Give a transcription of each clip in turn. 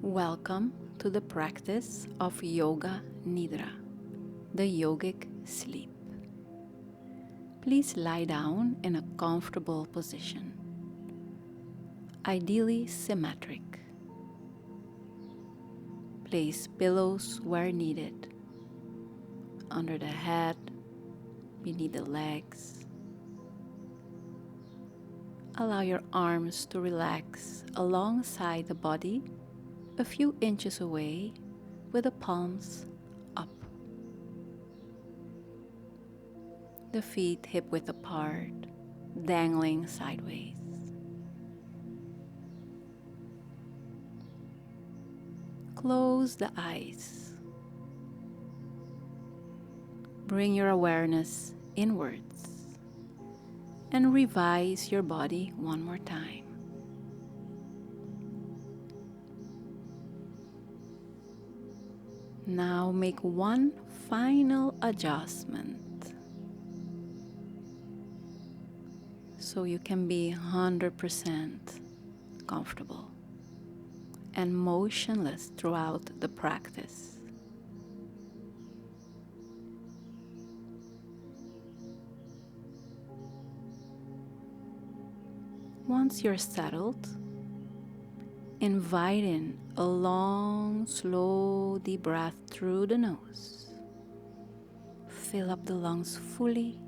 Welcome to the practice of Yoga Nidra, the yogic sleep. Please lie down in a comfortable position, ideally symmetric. Place pillows where needed, under the head, beneath the legs. Allow your arms to relax alongside the body, a few inches away, with the palms up. The feet hip-width apart, dangling sideways. Close the eyes. Bring your awareness inwards and revise your body one more time. Now make one final adjustment so you can be 100% comfortable and motionless throughout the practice. Once you're settled, invite in a long, slow, deep breath through the nose. Fill up the lungs fully,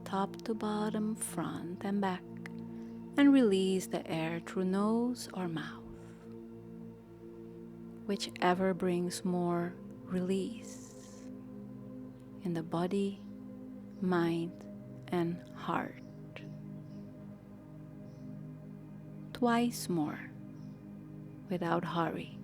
top to bottom, front and back, and release the air through nose or mouth. Whichever brings more release in the body, mind, and heart. Twice more, without hurry.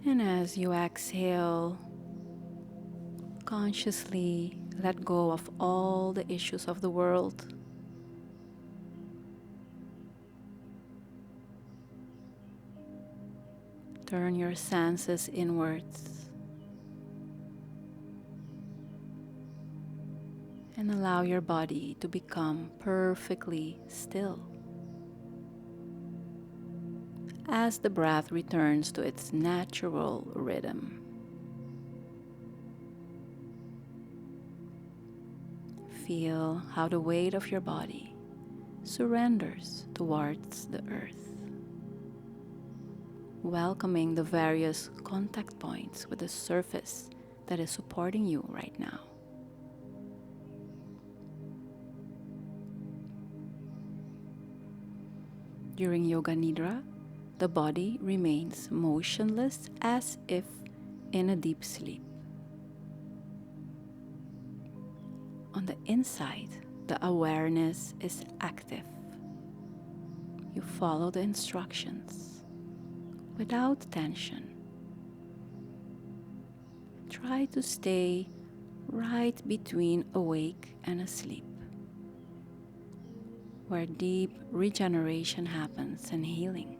And as you exhale, consciously let go of all the issues of the world. Turn your senses inwards and allow your body to become perfectly still. As the breath returns to its natural rhythm. Feel how the weight of your body surrenders towards the earth, welcoming the various contact points with the surface that is supporting you right now. During Yoga Nidra, the body remains motionless as if in a deep sleep. On the inside, the awareness is active. You follow the instructions without tension. Try to stay right between awake and asleep, where deep regeneration happens and healing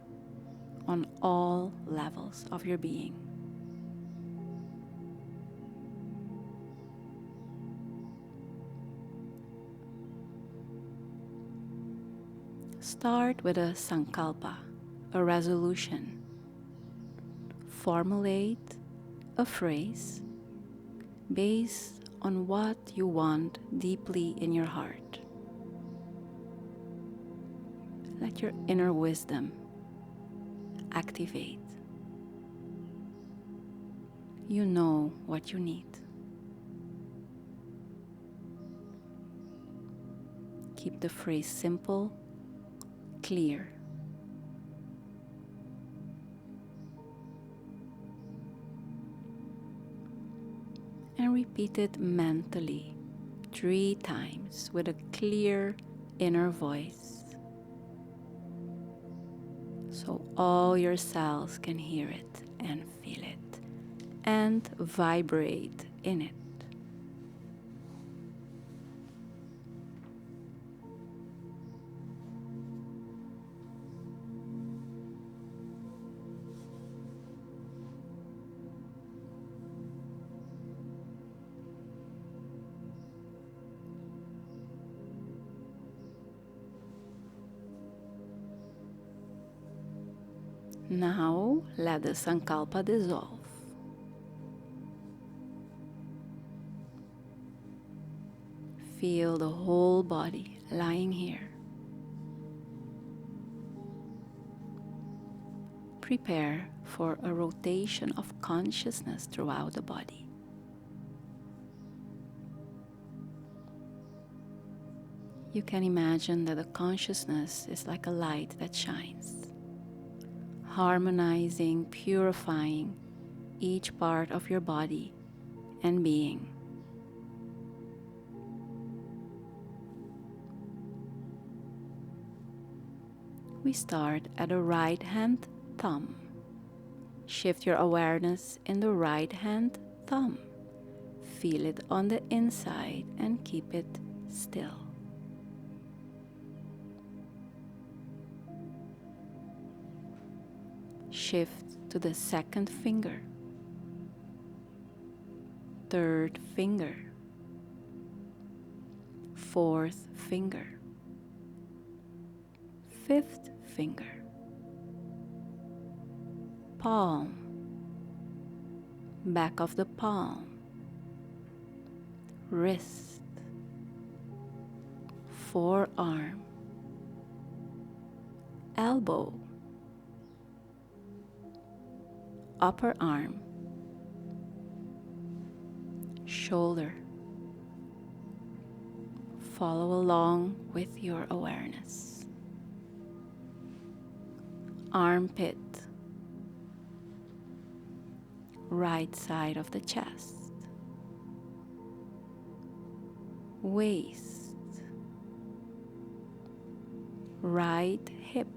on all levels of your being. Start with a sankalpa, a resolution. Formulate a phrase based on what you want deeply in your heart. Let your inner wisdom activate. You know what you need. Keep the phrase simple, clear. And repeat it mentally 3 times with a clear inner voice, so all your cells can hear it and feel it and vibrate in it. Now let the sankalpa dissolve. Feel the whole body lying here. Prepare for a rotation of consciousness throughout the body. You can imagine that the consciousness is like a light that shines, harmonizing, purifying each part of your body and being. We start at the right hand thumb. Shift your awareness in the right hand thumb. Feel it on the inside and keep it still. Shift to the second finger, third finger, fourth finger, fifth finger, palm, back of the palm, wrist, forearm, elbow, upper arm, shoulder. Follow along with your awareness. Armpit, right side of the chest, waist, right hip,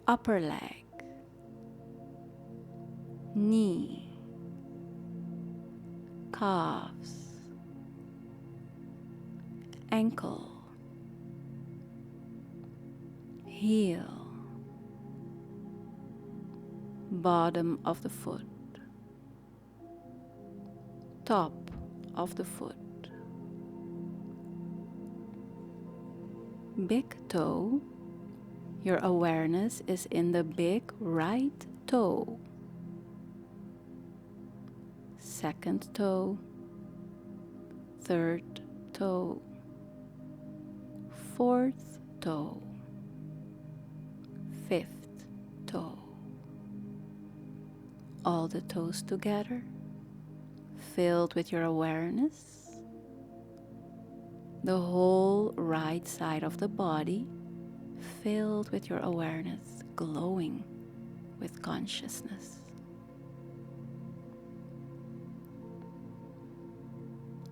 upper leg, knee, calves, ankle, heel, bottom of the foot, top of the foot, big toe. Your awareness is in the big right toe, second toe, third toe, fourth toe, fifth toe. All the toes together, filled with your awareness. The whole right side of the body filled with your awareness, glowing with consciousness.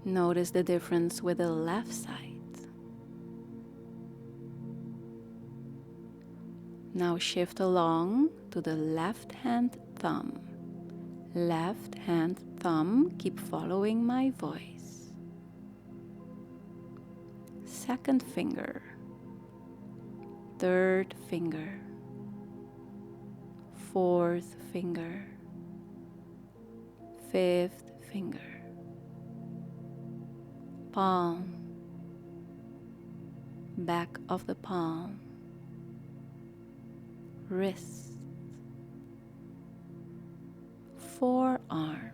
Notice the difference with the left side. Now shift along to the left hand thumb. Left hand thumb, keep following my voice. Second finger, third finger, fourth finger, fifth finger, palm, back of the palm, wrist, forearm,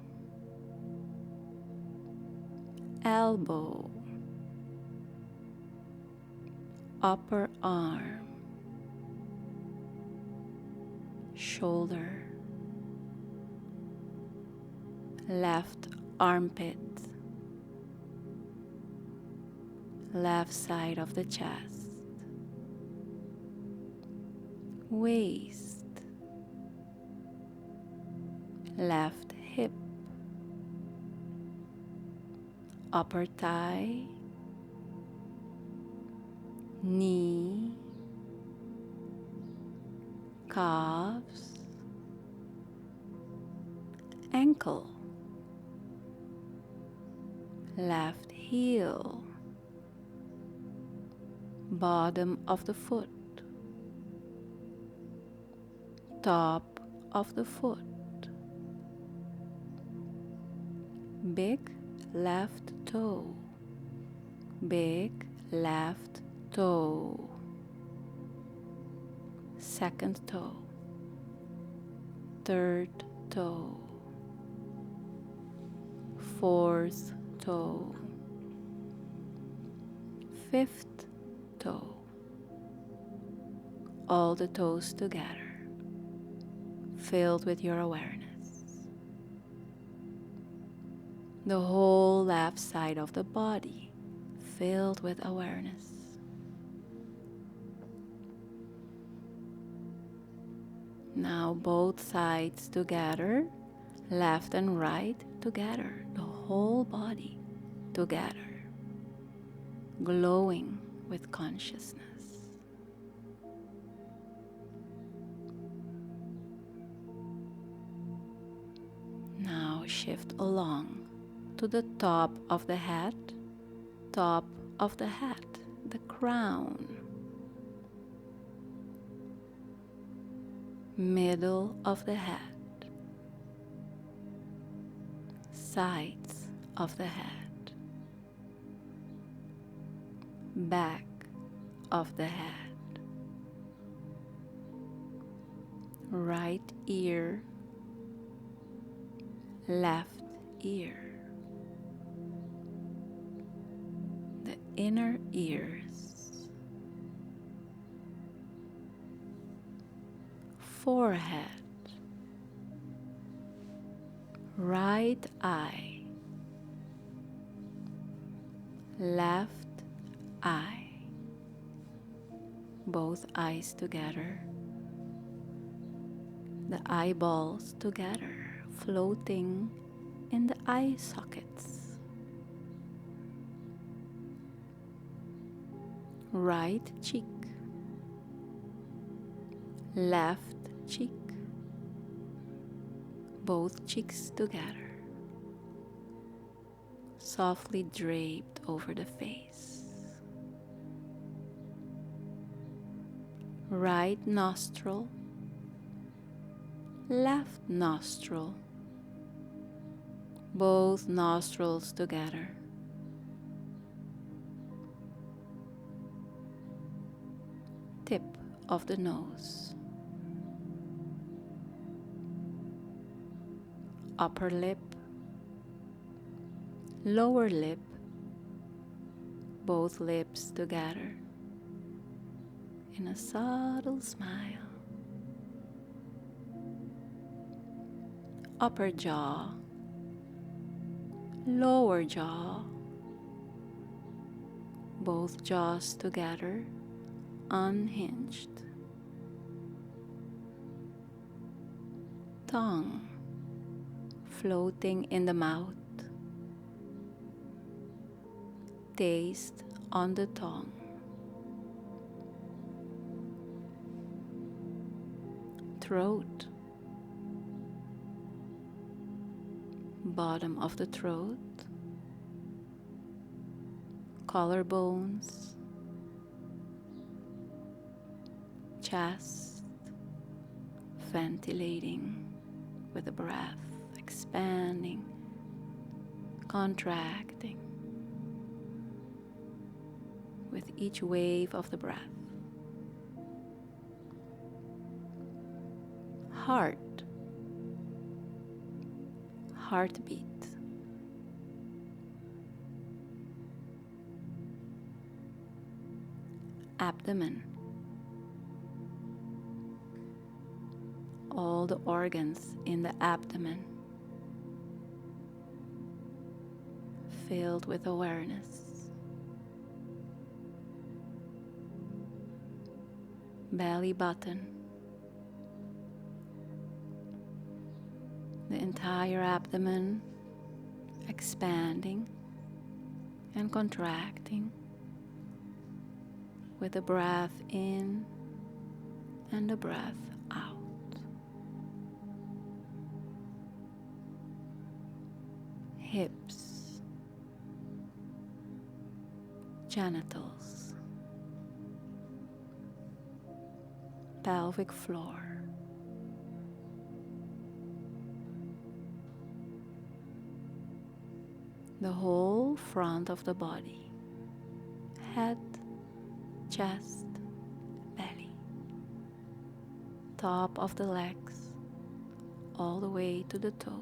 elbow, upper arm, shoulder, left armpit, left side of the chest, waist, left hip, upper thigh, knee, calves, ankle, left heel, bottom of the foot, top of the foot, big left toe, big left toe, second toe, third toe, fourth toe, fifth toe, all the toes together, filled with your awareness. The whole left side of the body filled with awareness. Now both sides together, left and right together, the whole body together, glowing with consciousness. Now shift along to the top of the head, the crown, middle of the head, sides of the head, back of the head, right ear, left ear, the inner ears, forehead, right eye, left eye, both eyes together, the eyeballs together, floating in the eye sockets. Right cheek, left cheek, both cheeks together, softly draped over the face. Right nostril, left nostril, both nostrils together. Tip of the nose, upper lip, lower lip, both lips together in a subtle smile. Upper jaw, lower jaw, both jaws together, unhinged. Tongue floating in the mouth, taste on the tongue. Throat, bottom of the throat, collarbones, chest, ventilating with the breath, expanding, contracting with each wave of the breath. Heart, heartbeat, abdomen, all the organs in the abdomen filled with awareness. Belly button, the entire abdomen expanding and contracting with the breath in and the breath out. Hips, genitals, pelvic floor, the whole front of the body, head, chest, belly. top of the legs all the way to the toes.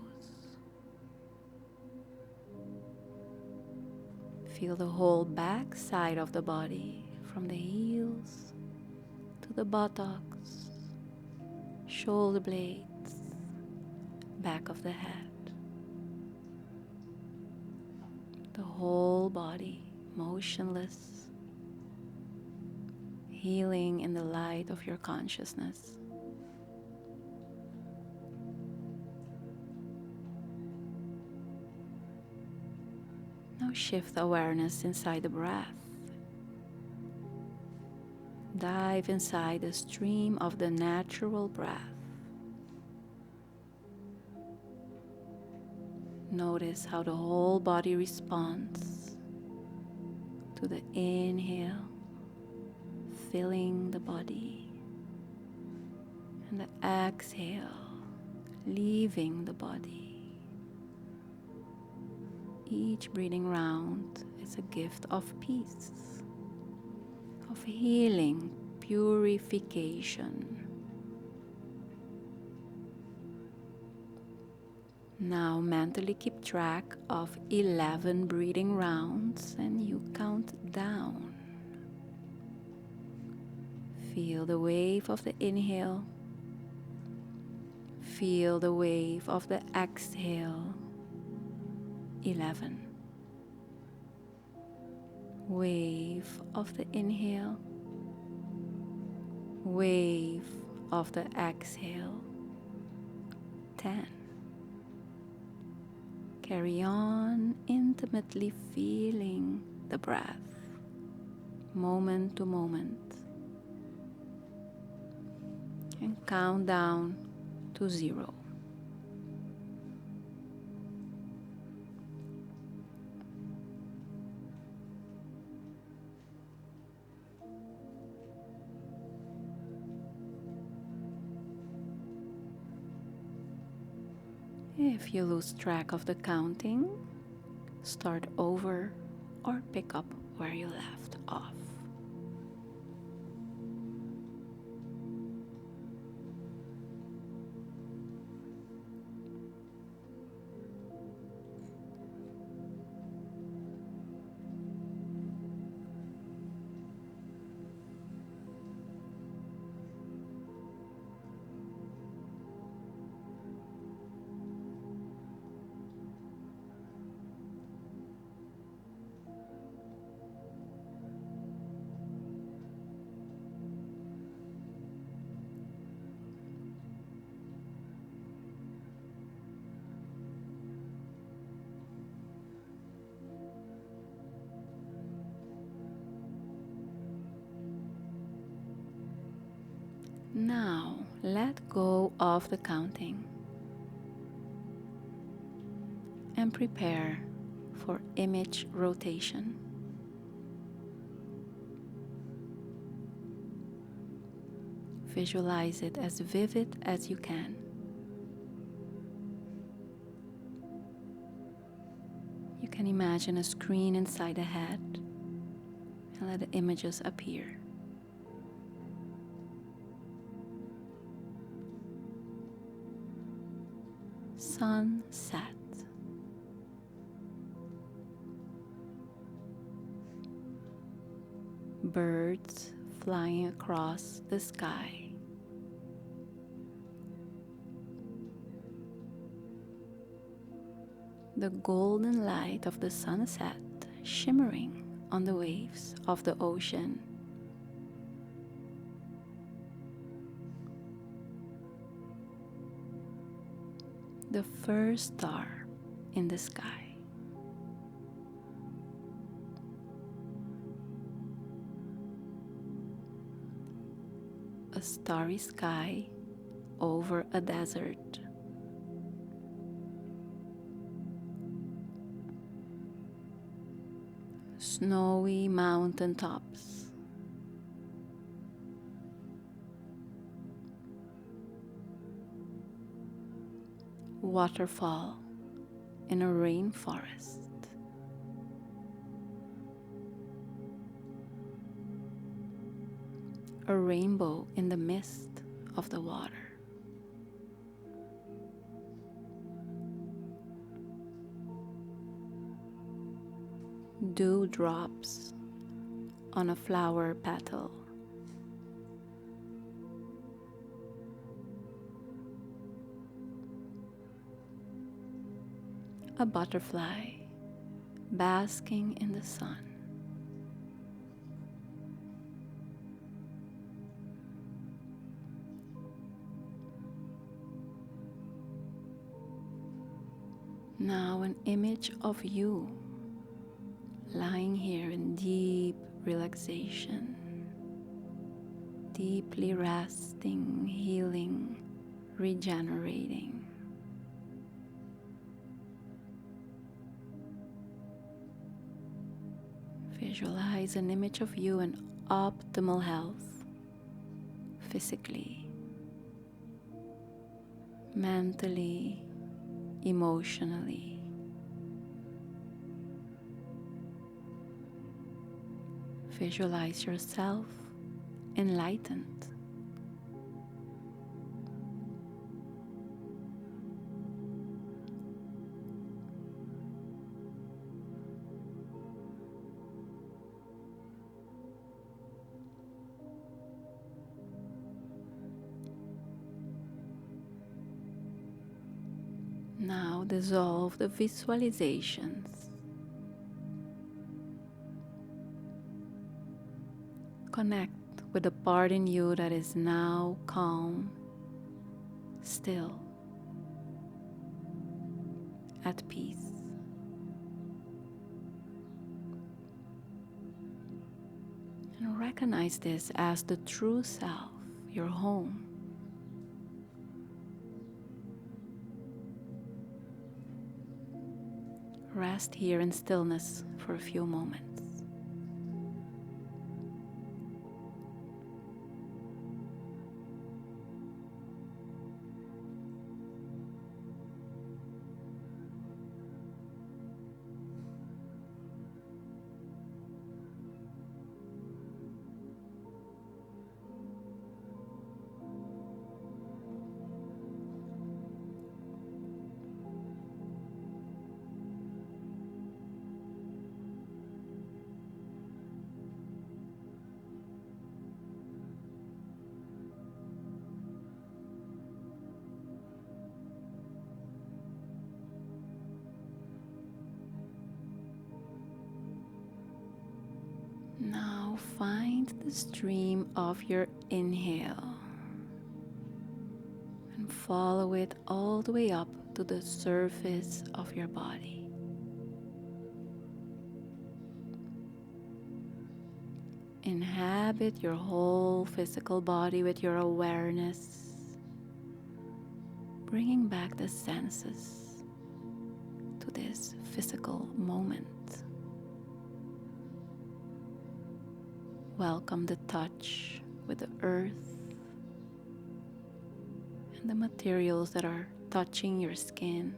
Feel the whole back side of the body, from the heels to the buttocks, shoulder blades, back of the head. The whole body motionless, healing in the light of your consciousness. Now shift awareness inside the breath. Dive inside the stream of the natural breath. Notice how the whole body responds to the inhale, filling the body, and the exhale, leaving the body. Each breathing round is a gift of peace, of healing, purification. Now mentally keep track of 11 breathing rounds and you count down. Feel the wave of the inhale. Feel the wave of the exhale. 11. Wave of the inhale. Wave of the exhale. 10. Carry on intimately feeling the breath, moment to moment, and count down to 0. If you lose track of the counting, start over or pick up where you left off. Now, let go of the counting and prepare for image rotation. Visualize it as vivid as you can. You can imagine a screen inside the head and let the images appear. Sunset. Birds flying across the sky. The golden light of the sunset shimmering on the waves of the ocean. The first star in the sky. A starry sky over a desert. Snowy mountain tops. Waterfall in a rainforest. A rainbow in the mist of the water. Dewdrops on a flower petal. A butterfly basking in the sun. Now an image of you lying here in deep relaxation, deeply resting, healing, regenerating. Visualize an image of you in optimal health, physically, mentally, emotionally. Visualize yourself enlightened. Now dissolve the visualizations. Connect with the part in you that is now calm, still, at peace. And recognize this as the true self, your home. Rest here in stillness for a few moments. Now find the stream of your inhale and follow it all the way up to the surface of your body. Inhabit your whole physical body with your awareness, bringing back the senses to this physical moment. Welcome the touch with the earth and the materials that are touching your skin,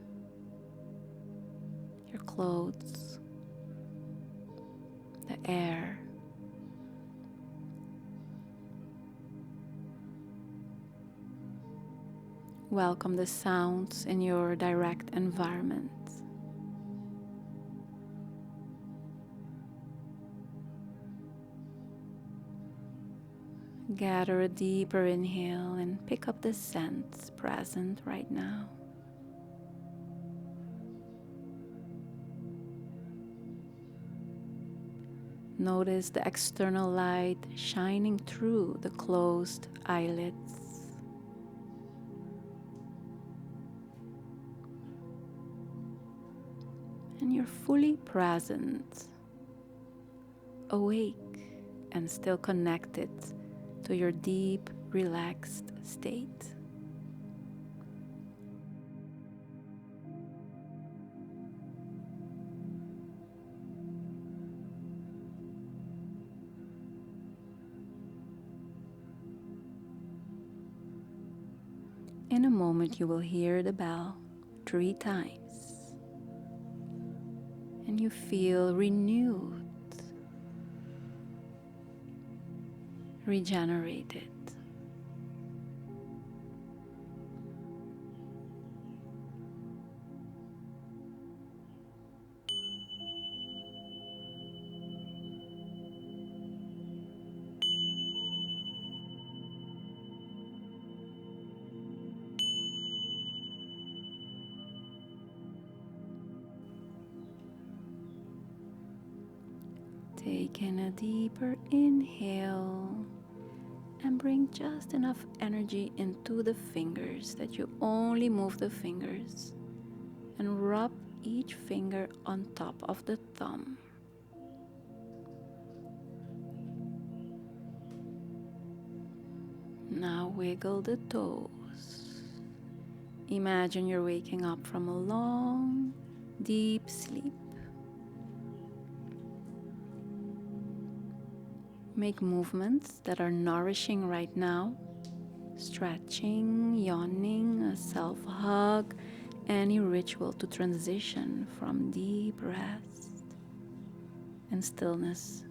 your clothes, the air. Welcome the sounds in your direct environment. Gather a deeper inhale and pick up the scents present right now. Notice the external light shining through the closed eyelids. And you're fully present, awake, and still connected to your deep, relaxed state. In a moment, you will hear the bell 3 times, and you feel renewed, regenerated. Take in a deeper inhale and bring just enough energy into the fingers that you only move the fingers and rub each finger on top of the thumb. Now wiggle the toes. Imagine you're waking up from a long, deep sleep. Make movements that are nourishing right now. Stretching, yawning, a self-hug, any ritual to transition from deep rest and stillness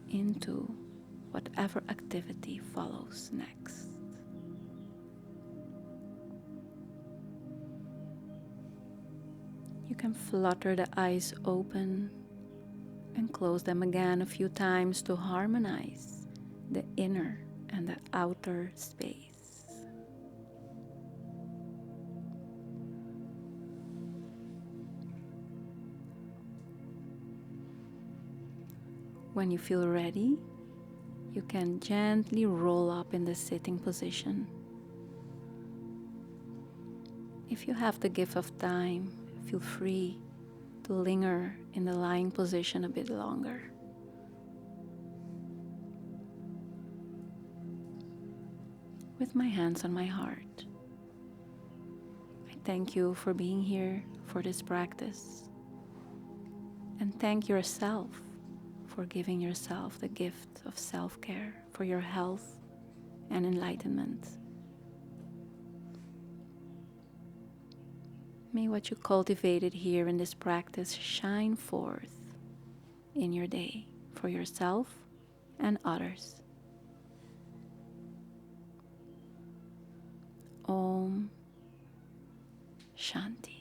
into whatever activity follows next. You can flutter the eyes open and close them again a few times to harmonize the inner and the outer space. When you feel ready, you can gently roll up in the sitting position. If you have the gift of time, feel free to linger in the lying position a bit longer. With my hands on my heart, I thank you for being here for this practice. And thank yourself for giving yourself the gift of self-care for your health and enlightenment. May what you cultivated here in this practice shine forth in your day for yourself and others. Om Shanti.